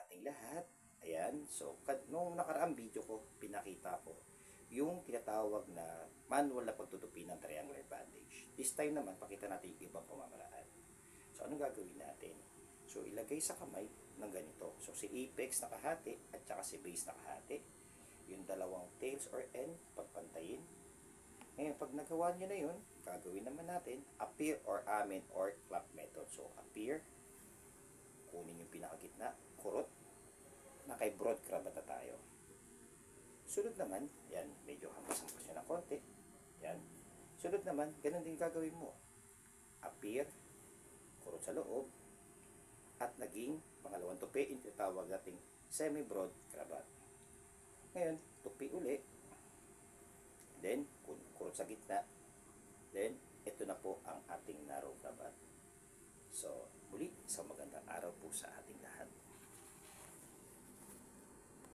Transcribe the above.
ating lahat. Ayan, so nung nakaraang video ko, pinakita ko yung tinatawag na manual na pagtutupi ng triangular bandage. This time naman, pakita natin yung ibang pamamaraan. So, anong gagawin natin? So, ilagay sa kamay ng ganito. So, si apex nakahati at saka si base nakahati. Yung dalawang tails or end, pagpantayin. Ngayon, pag nagawa nyo na yun, gagawin naman natin appear or amen or clap method. So, appear, kunin yung pinakagitna, kurot, na kay broad cravat na tayo. Sunod naman, yan, medyo hampas-hampas nyo ng konti. Yan. Sunod naman, ganun din gagawin mo. Appear, kurot sa loob, at naging pangalawang tupi, yung tinatawag nating semi-broad cravat. Ngayon, tupi uli, then, kurot sa gitna, then, ito na po ang ating narrow cravat. So, muli, isang magandang araw po sa